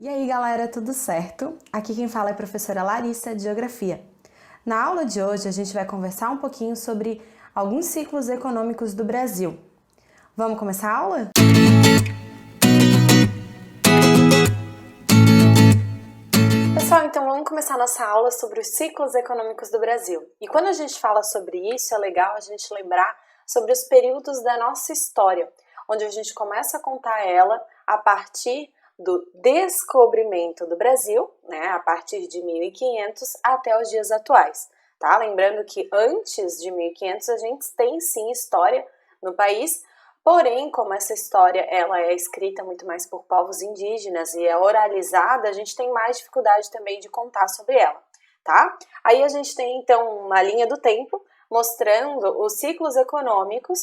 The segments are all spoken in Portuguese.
E aí galera, tudo certo? Aqui quem fala é a professora Larissa de Geografia. Na aula de hoje a gente vai conversar um pouquinho sobre alguns ciclos econômicos do Brasil. Vamos começar a aula? Pessoal, então vamos começar a nossa aula sobre os ciclos econômicos do Brasil. E quando a gente fala sobre isso, é legal a gente lembrar sobre os períodos da nossa história, onde a gente começa a contar ela a partir do descobrimento do Brasil, né, a partir de 1500 até os dias atuais, tá? Lembrando que antes de 1500 a gente tem sim história no país, porém, como essa história ela é escrita muito mais por povos indígenas e é oralizada, a gente tem mais dificuldade também de contar sobre ela, tá? Aí a gente tem então uma linha do tempo mostrando os ciclos econômicos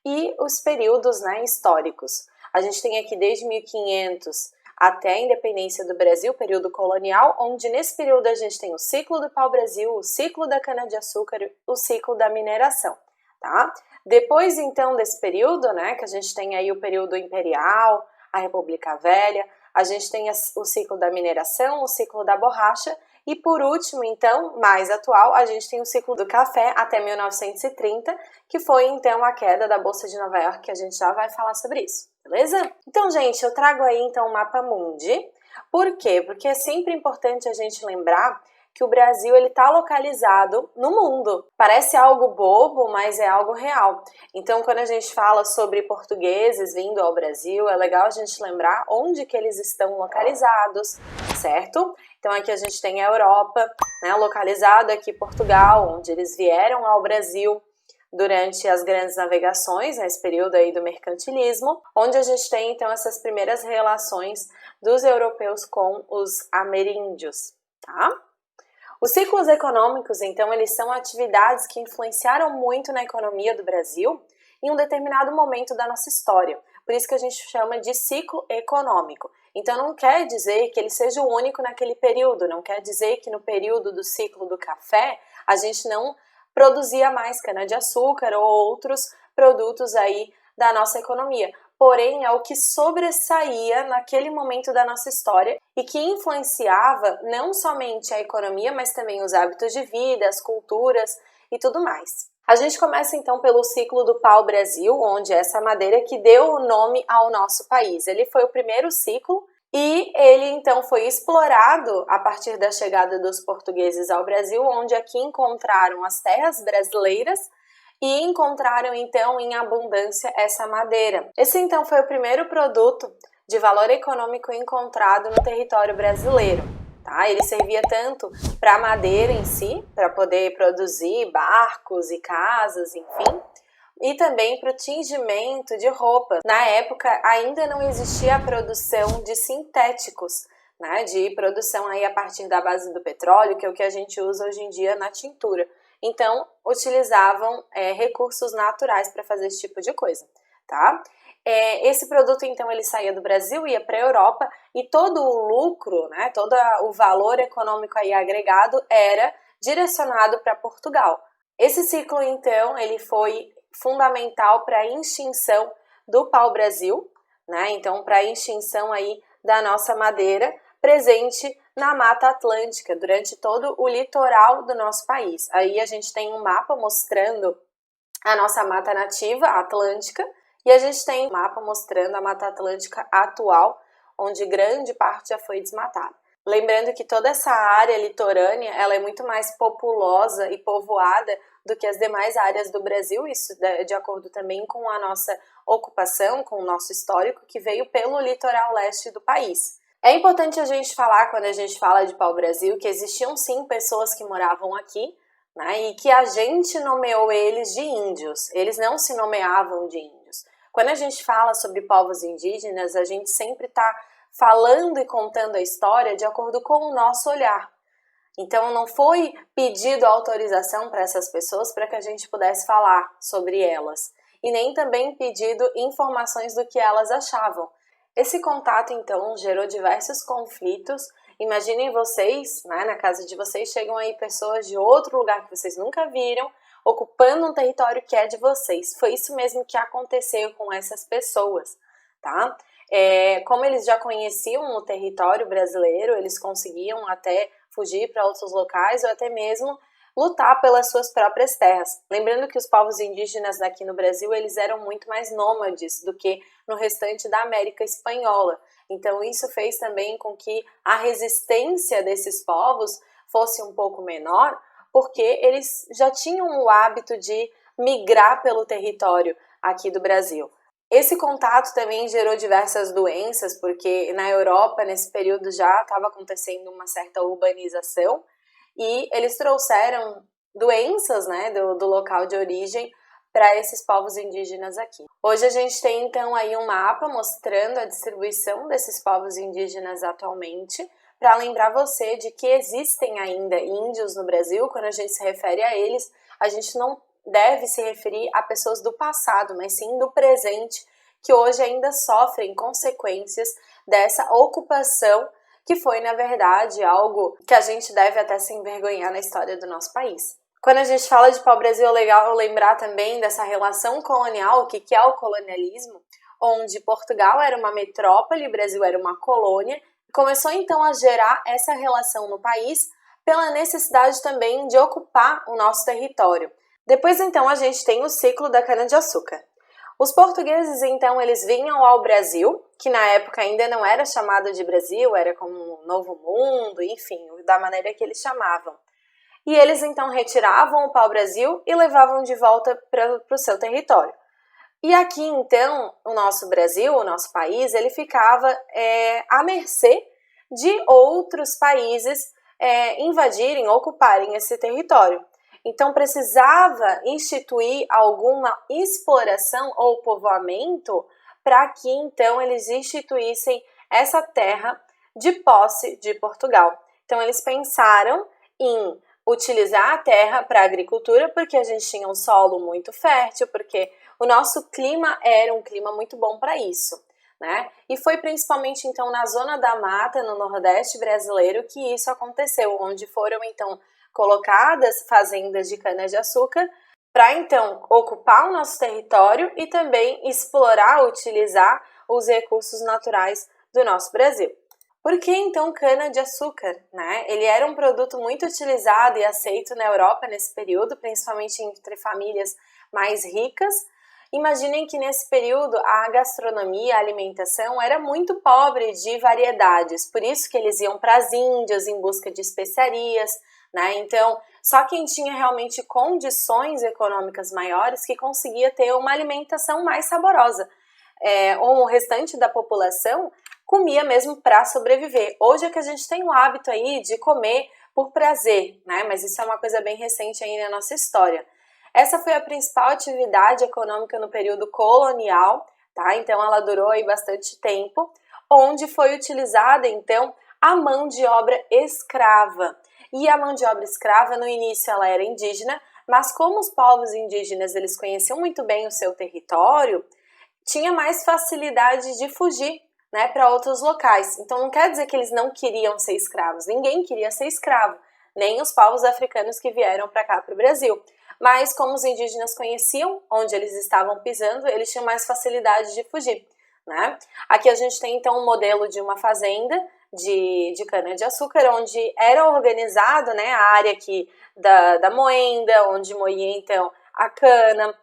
e os períodos, né, históricos. A gente tem aqui desde 1500 até a independência do Brasil, período colonial, onde nesse período a gente tem o ciclo do pau-brasil, o ciclo da cana-de-açúcar e o ciclo da mineração, tá? Depois, então, desse período, né, que a gente tem aí o período imperial, a República Velha, a gente tem o ciclo da mineração, o ciclo da borracha e, por último, então, mais atual, a gente tem o ciclo do café até 1930, que foi, então, a queda da Bolsa de Nova York, que a gente já vai falar sobre isso. Beleza? Então, gente, eu trago aí então o mapa mundi. Por quê? Porque é sempre importante a gente lembrar que o Brasil ele está localizado no mundo. Parece algo bobo, mas é algo real. Então, quando a gente fala sobre portugueses vindo ao Brasil, é legal a gente lembrar onde que eles estão localizados, certo? Então, aqui a gente tem a Europa, né, localizado aqui Portugal, onde eles vieram ao Brasil durante as grandes navegações, nesse período aí do mercantilismo, onde a gente tem então essas primeiras relações dos europeus com os ameríndios, tá? Os ciclos econômicos, então, eles são atividades que influenciaram muito na economia do Brasil em um determinado momento da nossa história. Por isso que a gente chama de ciclo econômico. Então, não quer dizer que ele seja o único naquele período, não quer dizer que no período do ciclo do café a gente não produzia mais cana-de-açúcar ou outros produtos aí da nossa economia. Porém, é o que sobressaía naquele momento da nossa história e que influenciava não somente a economia, mas também os hábitos de vida, as culturas e tudo mais. A gente começa então pelo ciclo do pau-brasil, onde é essa madeira que deu o nome ao nosso país. Ele foi o primeiro ciclo e ele então foi explorado a partir da chegada dos portugueses ao Brasil, onde aqui encontraram as terras brasileiras e encontraram então em abundância essa madeira. Esse então foi o primeiro produto de valor econômico encontrado no território brasileiro. Tá? Ele servia tanto para a madeira em si, para poder produzir barcos e casas, enfim, e também para o tingimento de roupas. Na época ainda não existia a produção de sintéticos, né, de produção aí a partir da base do petróleo, que é o que a gente usa hoje em dia na tintura. Então, utilizavam recursos naturais para fazer esse tipo de coisa, tá? Esse produto, então, ele saía do Brasil, ia para a Europa e todo o lucro, né, todo o valor econômico aí agregado era direcionado para Portugal. Esse ciclo, então, ele foi fundamental para a extinção do pau-brasil, né? Então, para a extinção aí da nossa madeira presente na Mata Atlântica, durante todo o litoral do nosso país. Aí a gente tem um mapa mostrando a nossa mata nativa atlântica e a gente tem um mapa mostrando a Mata Atlântica atual, onde grande parte já foi desmatada. Lembrando que toda essa área litorânea ela é muito mais populosa e povoada do que as demais áreas do Brasil, isso de acordo também com a nossa ocupação, com o nosso histórico, que veio pelo litoral leste do país. É importante a gente falar, quando a gente fala de pau-brasil, que existiam sim pessoas que moravam aqui, né, e que a gente nomeou eles de índios, eles não se nomeavam de índios. Quando a gente fala sobre povos indígenas, a gente sempre está falando e contando a história de acordo com o nosso olhar. Então não foi pedido autorização para essas pessoas para que a gente pudesse falar sobre elas, e nem também pedido informações do que elas achavam. Esse contato então gerou diversos conflitos. Imaginem vocês, né, na casa de vocês chegam aí pessoas de outro lugar que vocês nunca viram, ocupando um território que é de vocês. Foi isso mesmo que aconteceu com essas pessoas, tá? Como eles já conheciam o território brasileiro, eles conseguiam até fugir para outros locais ou até mesmo lutar pelas suas próprias terras. Lembrando que os povos indígenas daqui no Brasil, eles eram muito mais nômades do que no restante da América Espanhola. Então isso fez também com que a resistência desses povos fosse um pouco menor, porque eles já tinham o hábito de migrar pelo território aqui do Brasil. Esse contato também gerou diversas doenças, porque na Europa, nesse período, já estava acontecendo uma certa urbanização, e eles trouxeram doenças, né, do local de origem para esses povos indígenas aqui. Hoje a gente tem então aí um mapa mostrando a distribuição desses povos indígenas atualmente, para lembrar você de que existem ainda índios no Brasil. Quando a gente se refere a eles, a gente não deve se referir a pessoas do passado, mas sim do presente, que hoje ainda sofrem consequências dessa ocupação, que foi, na verdade, algo que a gente deve até se envergonhar na história do nosso país. Quando a gente fala de pau-brasil, é legal lembrar também dessa relação colonial, o que é o colonialismo, onde Portugal era uma metrópole, o Brasil era uma colônia, e começou então a gerar essa relação no país pela necessidade também de ocupar o nosso território. Depois então a gente tem o ciclo da cana-de-açúcar. Os portugueses, então, eles vinham ao Brasil, que na época ainda não era chamado de Brasil, era como um novo mundo, enfim, da maneira que eles chamavam. E eles, então, retiravam o pau-brasil e levavam de volta para o seu território. E aqui, então, o nosso Brasil, o nosso país, ele ficava à mercê de outros países invadirem, ocuparem esse território. Então, precisava instituir alguma exploração ou povoamento para que, então, eles instituíssem essa terra de posse de Portugal. Então, eles pensaram em utilizar a terra para a agricultura, porque a gente tinha um solo muito fértil, porque o nosso clima era um clima muito bom para isso, né? E foi principalmente, então, na zona da mata, no Nordeste brasileiro, que isso aconteceu, onde foram, então, colocadas fazendas de cana-de-açúcar para então ocupar o nosso território e também explorar, utilizar os recursos naturais do nosso Brasil. Por que então cana-de-açúcar, né? Ele era um produto muito utilizado e aceito na Europa nesse período, principalmente entre famílias mais ricas. Imaginem que nesse período a gastronomia, a alimentação era muito pobre de variedades, por isso que eles iam para as Índias em busca de especiarias, né? Então, só quem tinha realmente condições econômicas maiores que conseguia ter uma alimentação mais saborosa. O restante da população comia mesmo para sobreviver. Hoje é que a gente tem o hábito aí de comer por prazer, né? Mas isso é uma coisa bem recente aí na nossa história. Essa foi a principal atividade econômica no período colonial, tá? Então ela durou aí bastante tempo, onde foi utilizada então a mão de obra escrava. E a mão de obra escrava, no início, ela era indígena, mas como os povos indígenas eles conheciam muito bem o seu território, tinha mais facilidade de fugir, né, para outros locais. Então não quer dizer que eles não queriam ser escravos, ninguém queria ser escravo, nem os povos africanos que vieram para cá, para o Brasil. Mas como os indígenas conheciam onde eles estavam pisando, eles tinham mais facilidade de fugir, né? Aqui a gente tem então um modelo de uma fazenda de cana-de-açúcar, onde era organizado, né, a área aqui da moenda, onde moía então a cana,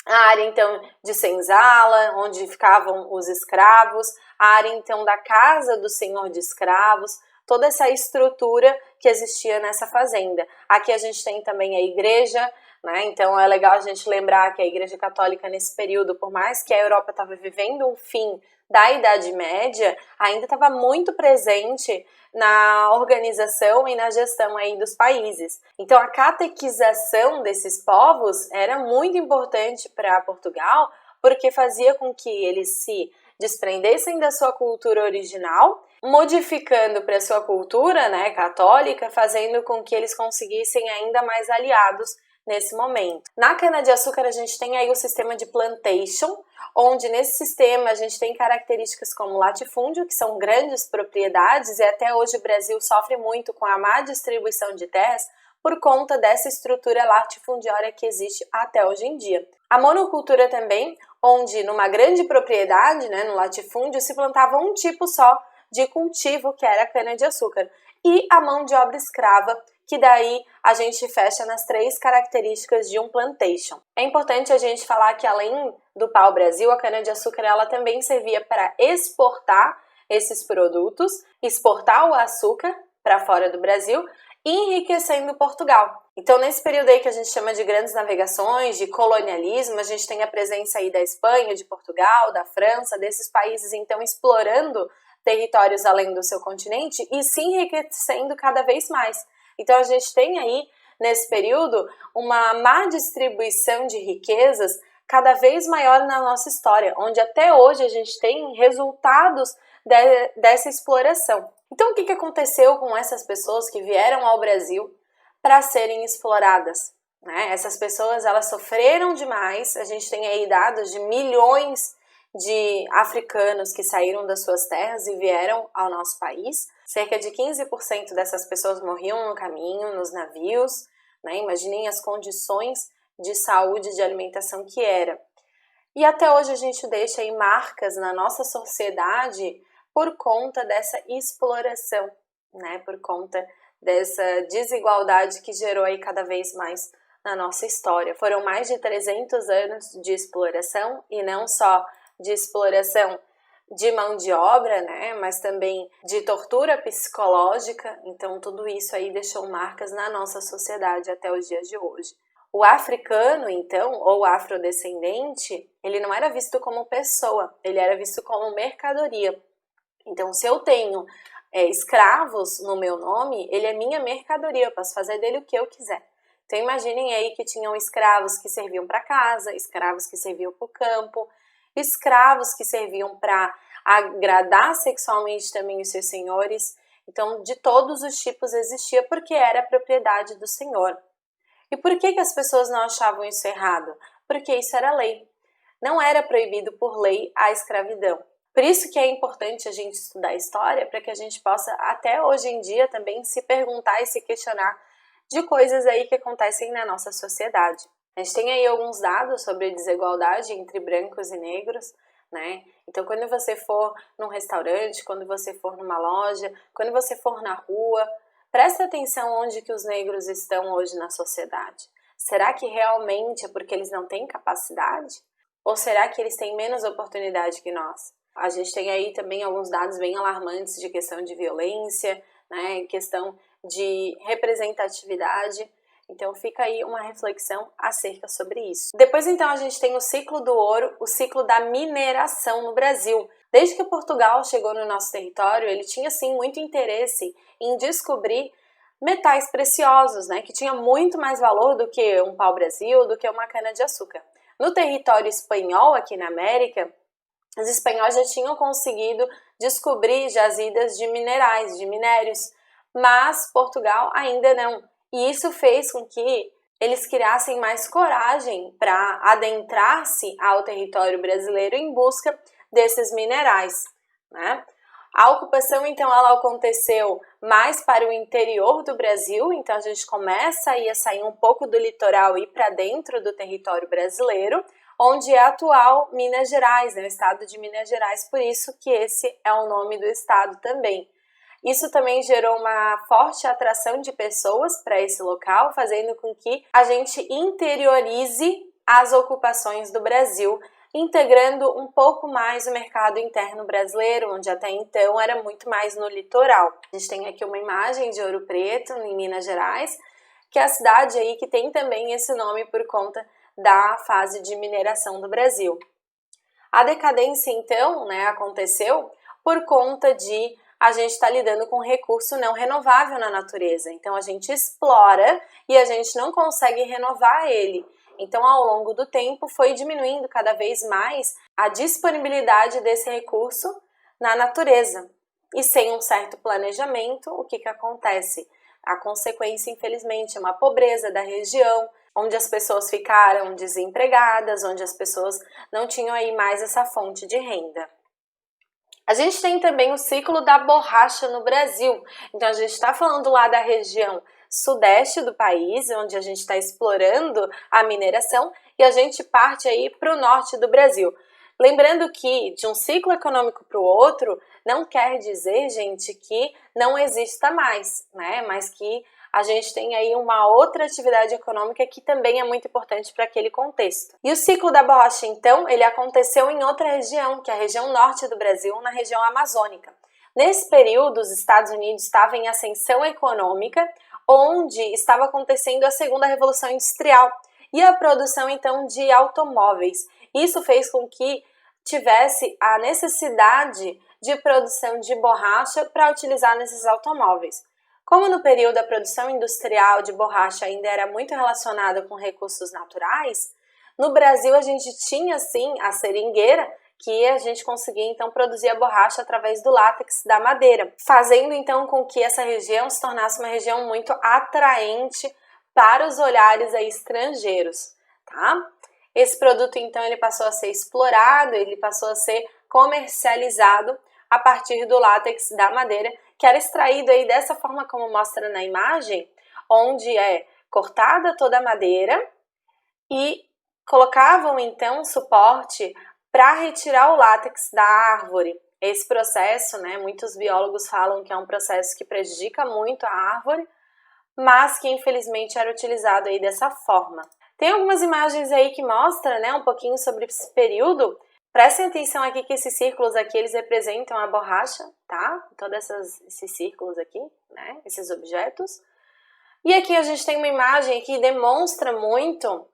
a área então de senzala, onde ficavam os escravos, a área então da casa do senhor de escravos, toda essa estrutura que existia nessa fazenda. Aqui a gente tem também a igreja, né? Então é legal a gente lembrar que a Igreja Católica nesse período, por mais que a Europa estava vivendo um fim da Idade Média, ainda estava muito presente na organização e na gestão aí dos países. Então a catequização desses povos era muito importante para Portugal, porque fazia com que eles se desprendessem da sua cultura original, modificando para a sua cultura, né, católica, fazendo com que eles conseguissem ainda mais aliados nesse momento. Na cana-de-açúcar a gente tem aí o sistema de plantation, onde nesse sistema a gente tem características como latifúndio, que são grandes propriedades, e até hoje o Brasil sofre muito com a má distribuição de terras por conta dessa estrutura latifundiária que existe até hoje em dia. A monocultura também, onde numa grande propriedade, né, no latifúndio, se plantava um tipo só de cultivo, que era a cana-de-açúcar, e a mão de obra escrava, que daí a gente fecha nas 3 características de um plantation. É importante a gente falar que além do pau-brasil, a cana-de-açúcar ela também servia para exportar esses produtos, exportar o açúcar para fora do Brasil, enriquecendo Portugal. Então, nesse período aí que a gente chama de grandes navegações, de colonialismo, a gente tem a presença aí da Espanha, de Portugal, da França, desses países, então, explorando territórios além do seu continente e se enriquecendo cada vez mais. Então, a gente tem aí, nesse período, uma má distribuição de riquezas cada vez maior na nossa história, onde até hoje a gente tem resultados dessa exploração. Então, o que aconteceu com essas pessoas que vieram ao Brasil para serem exploradas? Né? Essas pessoas, elas sofreram demais, a gente tem aí dados de milhões de africanos que saíram das suas terras e vieram ao nosso país. Cerca de 15% dessas pessoas morriam no caminho, nos navios, né? Imaginem as condições de saúde e de alimentação que era. E até hoje a gente deixa aí marcas na nossa sociedade por conta dessa exploração, né? Por conta dessa desigualdade que gerou aí cada vez mais na nossa história. Foram mais de 300 anos de exploração, e não só de exploração de mão de obra, né, mas também de tortura psicológica. Então tudo isso aí deixou marcas na nossa sociedade até os dias de hoje. O africano, então, ou afrodescendente, ele não era visto como pessoa, ele era visto como mercadoria. Então, se eu tenho escravos no meu nome, ele é minha mercadoria, eu posso fazer dele o que eu quiser. Então, imaginem aí que tinham escravos que serviam para casa, escravos que serviam para o campo, escravos que serviam para agradar sexualmente também os seus senhores. Então, de todos os tipos existia, porque era propriedade do senhor. E por que as pessoas não achavam isso errado? Porque isso era lei. Não era proibido por lei a escravidão. Por isso que é importante a gente estudar história, para que a gente possa, até hoje em dia, também se perguntar e se questionar de coisas aí que acontecem na nossa sociedade. A gente tem aí alguns dados sobre a desigualdade entre brancos e negros, né? Então, quando você for num restaurante, quando você for numa loja, quando você for na rua, presta atenção onde que os negros estão hoje na sociedade. Será que realmente é porque eles não têm capacidade? Ou será que eles têm menos oportunidade que nós? A gente tem aí também alguns dados bem alarmantes de questão de violência, né? Questão de representatividade. Então fica aí uma reflexão acerca sobre isso. Depois então a gente tem o ciclo do ouro, o ciclo da mineração no Brasil. Desde que Portugal chegou no nosso território, ele tinha sim muito interesse em descobrir metais preciosos, né, que tinha muito mais valor do que um pau-brasil, do que uma cana-de-açúcar. No território espanhol, aqui na América, os espanhóis já tinham conseguido descobrir jazidas de minerais, de minérios, mas Portugal ainda não. E isso fez com que eles criassem mais coragem para adentrar-se ao território brasileiro em busca desses minerais, né? A ocupação, então, ela aconteceu mais para o interior do Brasil, então a gente começa aí a sair um pouco do litoral e ir para dentro do território brasileiro, onde é a atual Minas Gerais, né? O estado de Minas Gerais, por isso que esse é o nome do estado também. Isso também gerou uma forte atração de pessoas para esse local, fazendo com que a gente interiorize as ocupações do Brasil, integrando um pouco mais o mercado interno brasileiro, onde até então era muito mais no litoral. A gente tem aqui uma imagem de Ouro Preto, em Minas Gerais, que é a cidade aí que tem também esse nome por conta da fase de mineração do Brasil. A decadência, então, né, aconteceu por conta de a gente está lidando com um recurso não renovável na natureza. Então, a gente explora e a gente não consegue renovar ele. Então, ao longo do tempo, foi diminuindo cada vez mais a disponibilidade desse recurso na natureza. E sem um certo planejamento, o que acontece? A consequência, infelizmente, é uma pobreza da região, onde as pessoas ficaram desempregadas, onde as pessoas não tinham aí mais essa fonte de renda. A gente tem também o ciclo da borracha no Brasil. Então, a gente está falando lá da região sudeste do país, onde a gente está explorando a mineração, e a gente parte aí para o norte do Brasil. Lembrando que de um ciclo econômico para o outro não quer dizer, gente, que não exista mais, né? Mas que a gente tem aí uma outra atividade econômica que também é muito importante para aquele contexto. E o ciclo da borracha, então, ele aconteceu em outra região, que é a região norte do Brasil, na região amazônica. Nesse período, os Estados Unidos estavam em ascensão econômica, onde estava acontecendo a segunda revolução industrial e a produção, então, de automóveis. Isso fez com que tivesse a necessidade de produção de borracha para utilizar nesses automóveis. Como no período a produção industrial de borracha ainda era muito relacionada com recursos naturais, no Brasil a gente tinha sim a seringueira, que a gente conseguia então produzir a borracha através do látex da madeira, fazendo então com que essa região se tornasse uma região muito atraente para os olhares aí estrangeiros, tá? Esse produto então ele passou a ser explorado, ele passou a ser comercializado a partir do látex da madeira, que era extraído aí dessa forma como mostra na imagem, onde é cortada toda a madeira e colocavam então suporte para retirar o látex da árvore. Esse processo, né, muitos biólogos falam que é um processo que prejudica muito a árvore, mas que infelizmente era utilizado aí dessa forma. Tem algumas imagens aí que mostram, né, um pouquinho sobre esse período. Prestem atenção aqui que esses círculos aqui, eles representam a borracha, tá? Todos esses círculos aqui, né, esses objetos. E aqui a gente tem uma imagem que demonstra muito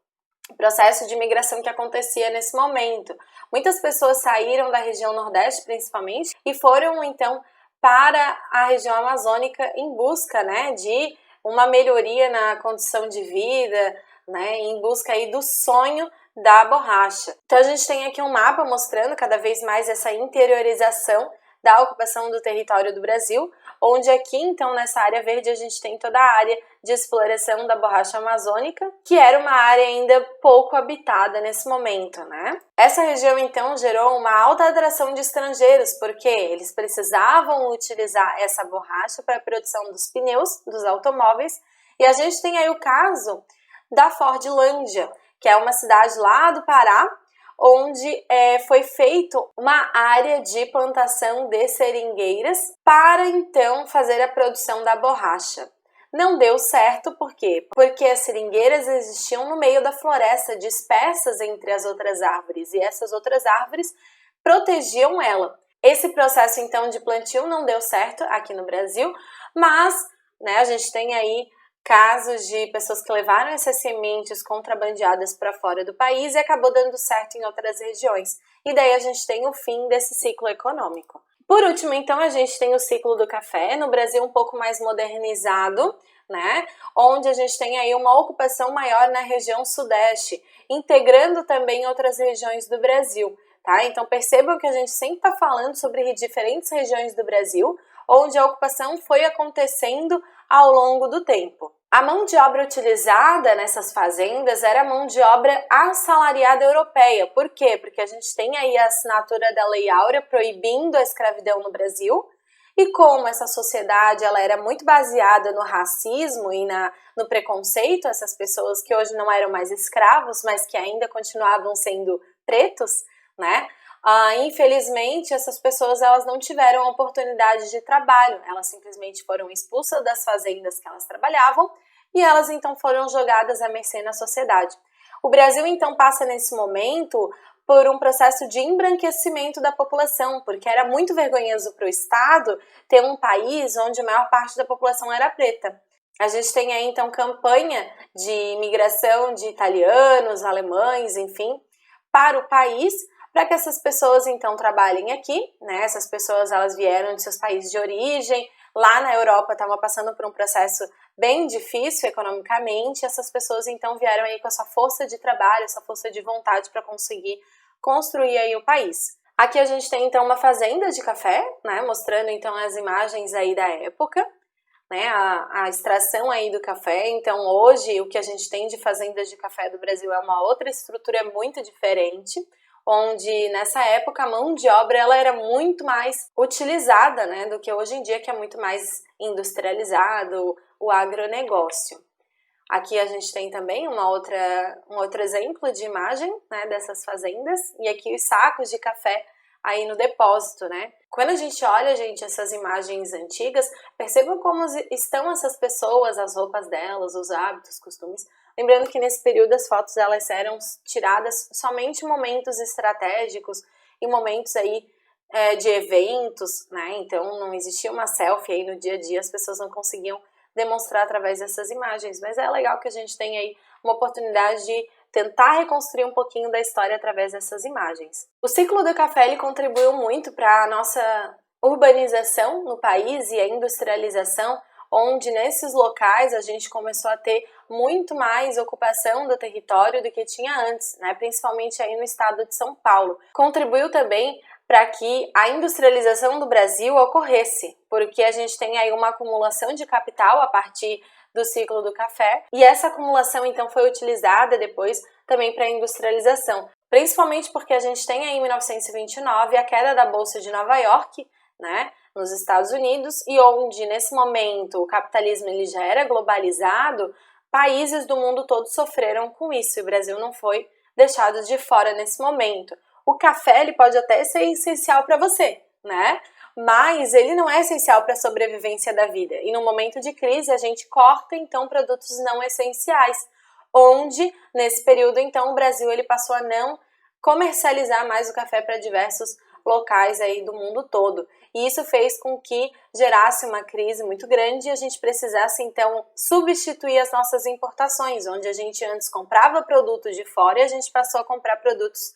o processo de migração que acontecia nesse momento. Muitas pessoas saíram da região Nordeste, principalmente, e foram, então, para a região amazônica em busca, né, de uma melhoria na condição de vida, né, em busca aí do sonho da borracha. Então, a gente tem aqui um mapa mostrando cada vez mais essa interiorização da ocupação do território do Brasil, onde aqui, então, nessa área verde, a gente tem toda a área de exploração da borracha amazônica, que era uma área ainda pouco habitada nesse momento, né? Essa região, então, gerou uma alta atração de estrangeiros, porque eles precisavam utilizar essa borracha para a produção dos pneus dos automóveis, e a gente tem aí o caso da Fordlândia, que é uma cidade lá do Pará, onde foi feito uma área de plantação de seringueiras para então fazer a produção da borracha. Não deu certo, por quê? Porque as seringueiras existiam no meio da floresta, dispersas entre as outras árvores, e essas outras árvores protegiam ela. Esse processo então de plantio não deu certo aqui no Brasil, mas, né, a gente tem aí casos de pessoas que levaram essas sementes contrabandeadas para fora do país e acabou dando certo em outras regiões. E daí a gente tem o fim desse ciclo econômico. Por último, então, a gente tem o ciclo do café, no Brasil um pouco mais modernizado, né? Onde a gente tem aí uma ocupação maior na região sudeste, integrando também outras regiões do Brasil, tá? Então percebam que a gente sempre está falando sobre diferentes regiões do Brasil, onde a ocupação foi acontecendo ao longo do tempo. A mão de obra utilizada nessas fazendas era a mão de obra assalariada europeia. Por quê? Porque a gente tem aí a assinatura da Lei Áurea proibindo a escravidão no Brasil, e como essa sociedade ela era muito baseada no racismo e no preconceito, essas pessoas que hoje não eram mais escravos, mas que ainda continuavam sendo pretos, né? Infelizmente, essas pessoas elas não tiveram oportunidade de trabalho, elas simplesmente foram expulsas das fazendas que elas trabalhavam e elas então foram jogadas à mercê na sociedade. O Brasil então passa nesse momento por um processo de embranquecimento da população, porque era muito vergonhoso para o Estado ter um país onde a maior parte da população era preta. A gente tem aí então campanha de imigração de italianos, alemães, enfim, para o país, para que essas pessoas então trabalhem aqui, né? Essas pessoas elas vieram de seus países de origem, lá na Europa estavam passando por um processo bem difícil economicamente, essas pessoas então vieram aí com essa força de trabalho, essa força de vontade para conseguir construir aí o país. Aqui a gente tem então uma fazenda de café, né? Mostrando então as imagens aí da época, né? A extração aí do café. Então hoje o que a gente tem de fazendas de café do Brasil é uma outra estrutura muito diferente, onde nessa época a mão de obra ela era muito mais utilizada, né, do que hoje em dia, que é muito mais industrializado, o agronegócio. Aqui a gente tem também um outro exemplo de imagem, né, dessas fazendas, e aqui os sacos de café aí no depósito, né? Quando a gente olha, gente, essas imagens antigas, percebam como estão essas pessoas, as roupas delas, os hábitos, costumes. Lembrando que nesse período as fotos elas eram tiradas somente em momentos estratégicos e momentos aí de eventos, né? Então não existia uma selfie aí no dia a dia, as pessoas não conseguiam demonstrar através dessas imagens, mas é legal que a gente tenha aí uma oportunidade de tentar reconstruir um pouquinho da história através dessas imagens. O ciclo do café ele contribuiu muito para a nossa urbanização no país e a industrialização, onde nesses locais a gente começou a ter muito mais ocupação do território do que tinha antes, né? Principalmente aí no estado de São Paulo. Contribuiu também para que a industrialização do Brasil ocorresse, porque a gente tem aí uma acumulação de capital a partir do ciclo do café, e essa acumulação então foi utilizada depois também para a industrialização, principalmente porque a gente tem aí em 1929 a queda da Bolsa de Nova York, né, nos Estados Unidos, e onde nesse momento o capitalismo ele já era globalizado, países do mundo todo sofreram com isso, e o Brasil não foi deixado de fora nesse momento. O café ele pode até ser essencial para você, né? Mas ele não é essencial para a sobrevivência da vida. E no momento de crise a gente corta então produtos não essenciais, onde nesse período então o Brasil ele passou a não comercializar mais o café para diversos locais aí do mundo todo. E isso fez com que gerasse uma crise muito grande e a gente precisasse então substituir as nossas importações, onde a gente antes comprava produto de fora e a gente passou a comprar produtos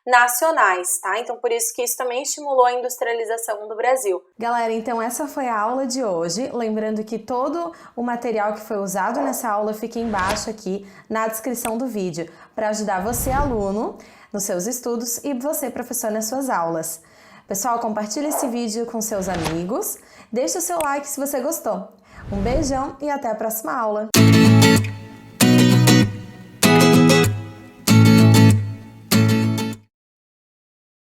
nacionais, tá? Então por isso que isso também estimulou a industrialização do Brasil. Galera, então essa foi a aula de hoje. Lembrando que todo o material que foi usado nessa aula fica embaixo aqui na descrição do vídeo, para ajudar você, aluno, nos seus estudos e você, professor, nas suas aulas. Pessoal, compartilhe esse vídeo com seus amigos, deixe o seu like se você gostou. Um beijão e até a próxima aula!